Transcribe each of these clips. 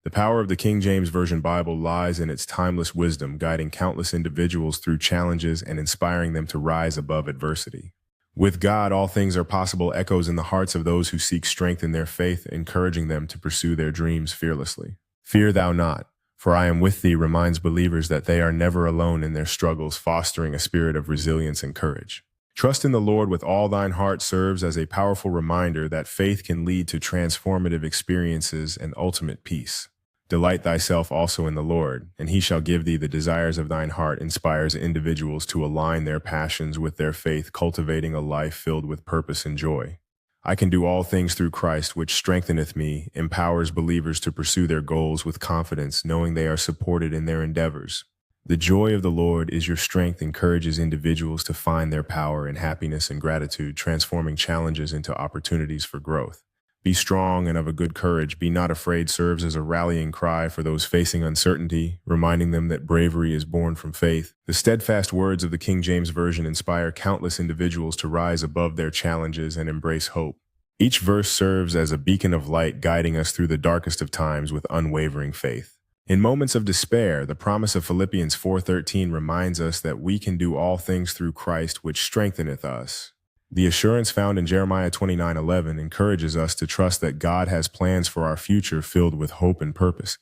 The power of the King James Version Bible lies in its timeless wisdom, guiding countless individuals through challenges and inspiring them to rise above adversity. With God, all things are possible echoes in the hearts of those who seek strength in their faith, encouraging them to pursue their dreams fearlessly. Fear thou not, for I am with thee reminds believers that they are never alone in their struggles, fostering a spirit of resilience and courage. Trust in the Lord with all thine heart serves as a powerful reminder that faith can lead to transformative experiences and ultimate peace. Delight thyself also in the Lord, and he shall give thee the desires of thine heart inspires individuals to align their passions with their faith, cultivating a life filled with purpose and joy. I can do all things through Christ, which strengtheneth me, empowers believers to pursue their goals with confidence, knowing they are supported in their endeavors. The joy of the Lord is your strength encourages individuals to find their power in happiness and gratitude, transforming challenges into opportunities for growth. Be strong and of a good courage. Be not afraid serves as a rallying cry for those facing uncertainty, reminding them that bravery is born from faith. The steadfast words of the King James Version inspire countless individuals to rise above their challenges and embrace hope. Each verse serves as a beacon of light, guiding us through the darkest of times with unwavering faith. In moments of despair, the promise of Philippians 4:13 reminds us that we can do all things through Christ, which strengtheneth us. The assurance found in Jeremiah 29:11 encourages us to trust that God has plans for our future filled with hope and purpose.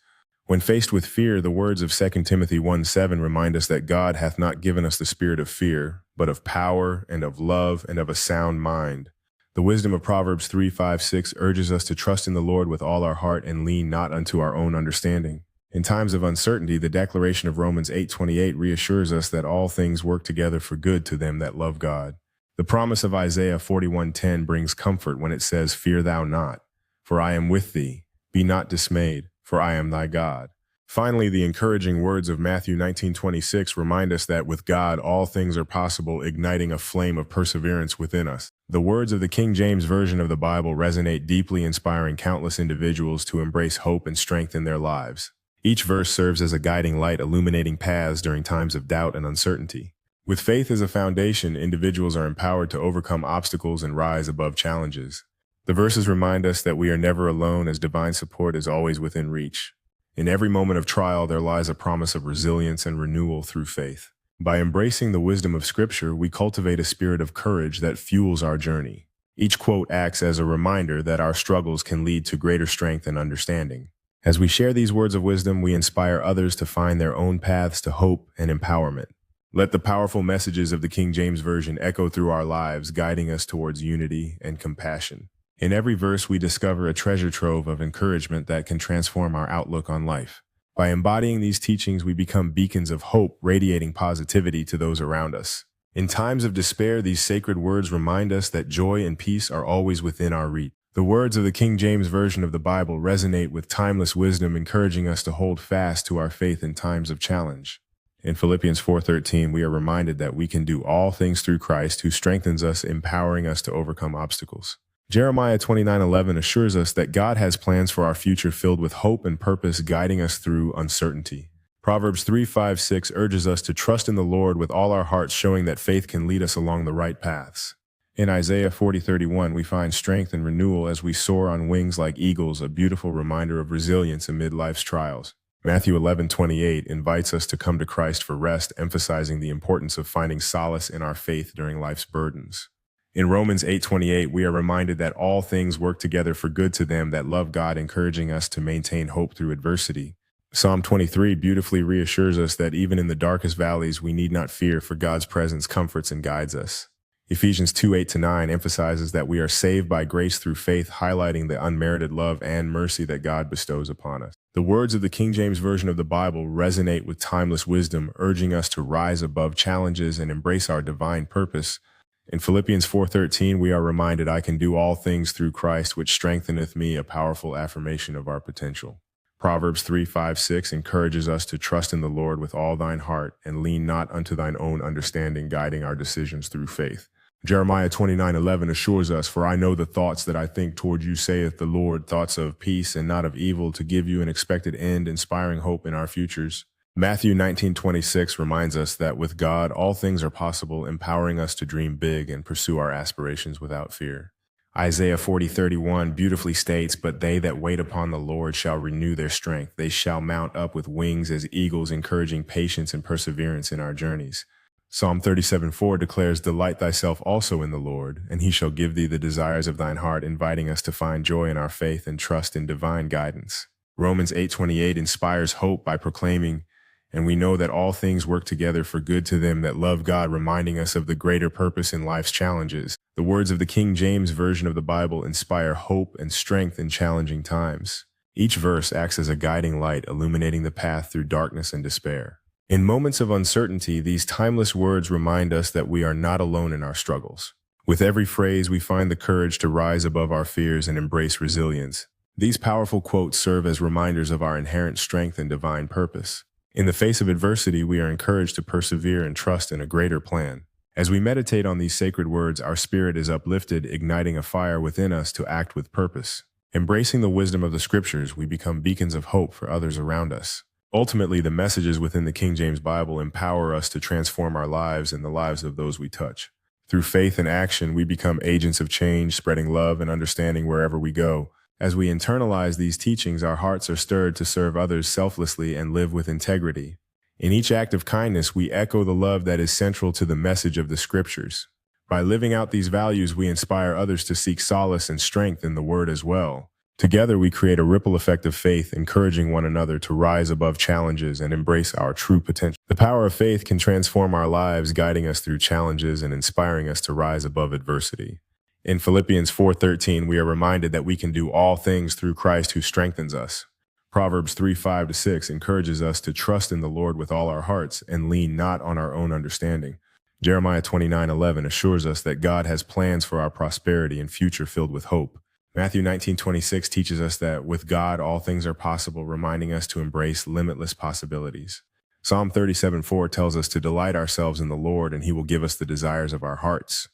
When faced with fear, the words of 2 Timothy 1:7 remind us that God hath not given us the spirit of fear, but of power and of love and of a sound mind. The wisdom of Proverbs 3:5-6 urges us to trust in the Lord with all our heart and lean not unto our own understanding. In times of uncertainty, the declaration of Romans 8:28 reassures us that all things work together for good to them that love God. The promise of Isaiah 41:10 brings comfort when it says, "Fear thou not, for I am with thee. Be not dismayed, for I am thy God." Finally, the encouraging words of Matthew 19:26 remind us that with God all things are possible, igniting a flame of perseverance within us. The words of the King James Version of the Bible resonate deeply, inspiring countless individuals to embrace hope and strength in their lives. Each verse serves as a guiding light, illuminating paths during times of doubt and uncertainty. With faith as a foundation, individuals are empowered to overcome obstacles and rise above challenges. The verses remind us that we are never alone, as divine support is always within reach. In every moment of trial, there lies a promise of resilience and renewal through faith. By embracing the wisdom of Scripture, we cultivate a spirit of courage that fuels our journey. Each quote acts as a reminder that our struggles can lead to greater strength and understanding. As we share these words of wisdom, we inspire others to find their own paths to hope and empowerment. Let the powerful messages of the King James Version echo through our lives, guiding us towards unity and compassion. In every verse, we discover a treasure trove of encouragement that can transform our outlook on life. By embodying these teachings, we become beacons of hope, radiating positivity to those around us. In times of despair, these sacred words remind us that joy and peace are always within our reach. The words of the King James Version of the Bible resonate with timeless wisdom, encouraging us to hold fast to our faith in times of challenge. In Philippians 4:13, we are reminded that we can do all things through Christ, who strengthens us, empowering us to overcome obstacles. Jeremiah 29:11 assures us that God has plans for our future filled with hope and purpose, guiding us through uncertainty. Proverbs 3:5-6 urges us to trust in the Lord with all our hearts, showing that faith can lead us along the right paths. In Isaiah 40:31, we find strength and renewal as we soar on wings like eagles, a beautiful reminder of resilience amid life's trials. Matthew 11:28 invites us to come to Christ for rest, emphasizing the importance of finding solace in our faith during life's burdens. In Romans 8:28, we are reminded that all things work together for good to them that love God, encouraging us to maintain hope through adversity. Psalm 23 beautifully reassures us that even in the darkest valleys, we need not fear, for God's presence comforts and guides us. Ephesians 2:8-9 emphasizes that we are saved by grace through faith, highlighting the unmerited love and mercy that God bestows upon us. The words of the King James Version of the Bible resonate with timeless wisdom, urging us to rise above challenges and embrace our divine purpose. In Philippians 4:13, we are reminded, "I can do all things through Christ, which strengtheneth me," a powerful affirmation of our potential. Proverbs 3:5-6 encourages us to trust in the Lord with all thine heart and lean not unto thine own understanding, guiding our decisions through faith. Jeremiah 29:11 assures us, "For I know the thoughts that I think toward you, saith the Lord, thoughts of peace and not of evil, to give you an expected end," inspiring hope in our futures. Matthew 19:26 reminds us that with God, all things are possible, empowering us to dream big and pursue our aspirations without fear. Isaiah 40:31 beautifully states, "But they that wait upon the Lord shall renew their strength. They shall mount up with wings as eagles," encouraging patience and perseverance in our journeys. Psalm 37:4 declares, "Delight thyself also in the Lord, and he shall give thee the desires of thine heart," inviting us to find joy in our faith and trust in divine guidance. Romans 8:28 inspires hope by proclaiming, "And we know that all things work together for good to them that love God," reminding us of the greater purpose in life's challenges. The words of the King James Version of the Bible inspire hope and strength in challenging times. Each verse acts as a guiding light, illuminating the path through darkness and despair. In moments of uncertainty, these timeless words remind us that we are not alone in our struggles. With every phrase, we find the courage to rise above our fears and embrace resilience. These powerful quotes serve as reminders of our inherent strength and divine purpose. In the face of adversity, we are encouraged to persevere and trust in a greater plan. As we meditate on these sacred words, our spirit is uplifted, igniting a fire within us to act with purpose. Embracing the wisdom of the Scriptures, we become beacons of hope for others around us. Ultimately, the messages within the King James Bible empower us to transform our lives and the lives of those we touch. Through faith and action, we become agents of change, spreading love and understanding wherever we go. As we internalize these teachings, our hearts are stirred to serve others selflessly and live with integrity. In each act of kindness, we echo the love that is central to the message of the Scriptures. By living out these values, we inspire others to seek solace and strength in the Word as well. Together, we create a ripple effect of faith, encouraging one another to rise above challenges and embrace our true potential. The power of faith can transform our lives, guiding us through challenges and inspiring us to rise above adversity. In Philippians 4:13, we are reminded that we can do all things through Christ who strengthens us. Proverbs 3:5-6 encourages us to trust in the Lord with all our hearts and lean not on our own understanding. Jeremiah 29:11 assures us that God has plans for our prosperity and future filled with hope. Matthew 19:26 teaches us that with God all things are possible, reminding us to embrace limitless possibilities. Psalm 37:4 tells us to delight ourselves in the Lord, and he will give us the desires of our hearts.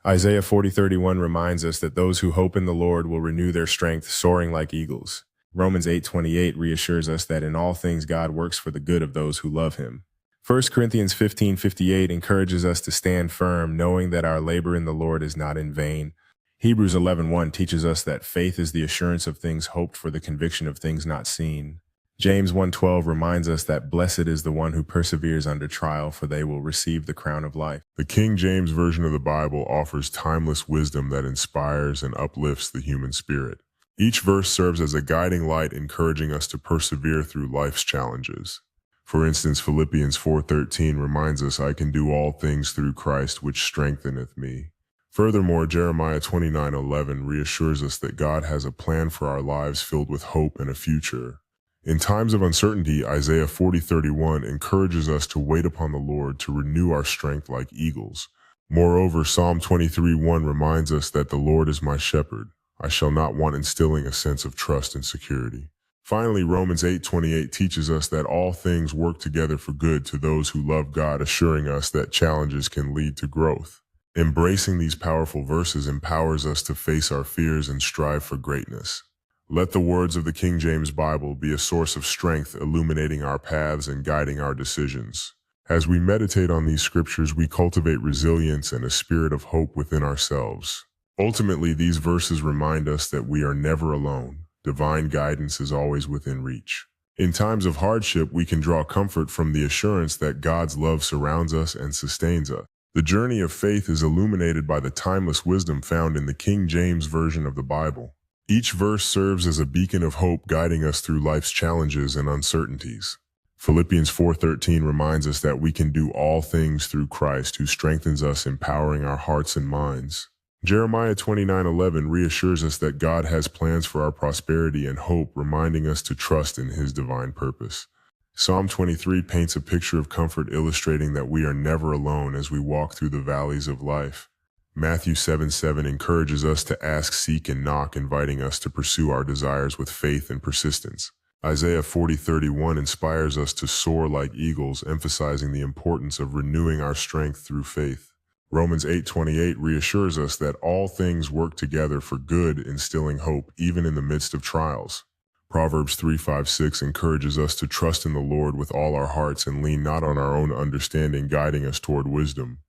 Isaiah 40:31 reminds us that those who hope in the Lord will renew their strength, soaring like eagles. Romans 8:28 reassures us that in all things God works for the good of those who love him. 1 Corinthians 15:58 encourages us to stand firm, knowing that our labor in the Lord is not in vain. Hebrews 11:1 teaches us that faith is the assurance of things hoped for, the conviction of things not seen. James 1:12 reminds us that blessed is the one who perseveres under trial, for they will receive the crown of life. The King James Version of the Bible offers timeless wisdom that inspires and uplifts the human spirit. Each verse serves as a guiding light, encouraging us to persevere through life's challenges. For instance, Philippians 4:13 reminds us, "I can do all things through Christ, which strengtheneth me." Furthermore, Jeremiah 29:11 reassures us that God has a plan for our lives filled with hope and a future. In times of uncertainty, Isaiah 40:31 encourages us to wait upon the Lord to renew our strength like eagles. Moreover, Psalm 23:1 reminds us that the Lord is my shepherd. I shall not want, instilling a sense of trust and security. Finally, Romans 8:28 teaches us that all things work together for good to those who love God, assuring us that challenges can lead to growth. Embracing these powerful verses empowers us to face our fears and strive for greatness. Let the words of the King James Bible be a source of strength, illuminating our paths and guiding our decisions. As we meditate on these scriptures, we cultivate resilience and a spirit of hope within ourselves. Ultimately, these verses remind us that we are never alone. Divine guidance is always within reach. In times of hardship, we can draw comfort from the assurance that God's love surrounds us and sustains us. The journey of faith is illuminated by the timeless wisdom found in the King James Version of the Bible. Each verse serves as a beacon of hope, guiding us through life's challenges and uncertainties. Philippians 4:13 reminds us that we can do all things through Christ who strengthens us, empowering our hearts and minds. Jeremiah 29:11 reassures us that God has plans for our prosperity and hope, reminding us to trust in his divine purpose. Psalm 23 paints a picture of comfort, illustrating that we are never alone as we walk through the valleys of life. Matthew 7:7 encourages us to ask, seek, and knock, inviting us to pursue our desires with faith and persistence. Isaiah 40:31 inspires us to soar like eagles, emphasizing the importance of renewing our strength through faith. Romans 8:28 reassures us that all things work together for good, instilling hope even in the midst of trials. Proverbs 3:5-6 encourages us to trust in the Lord with all our hearts and lean not on our own understanding, guiding us toward wisdom.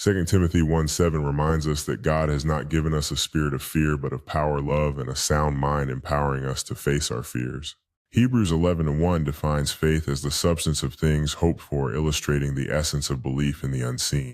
2 Timothy 1:7 reminds us that God has not given us a spirit of fear, but of power, love, and a sound mind, empowering us to face our fears. Hebrews 11:1 defines faith as the substance of things hoped for, illustrating the essence of belief in the unseen.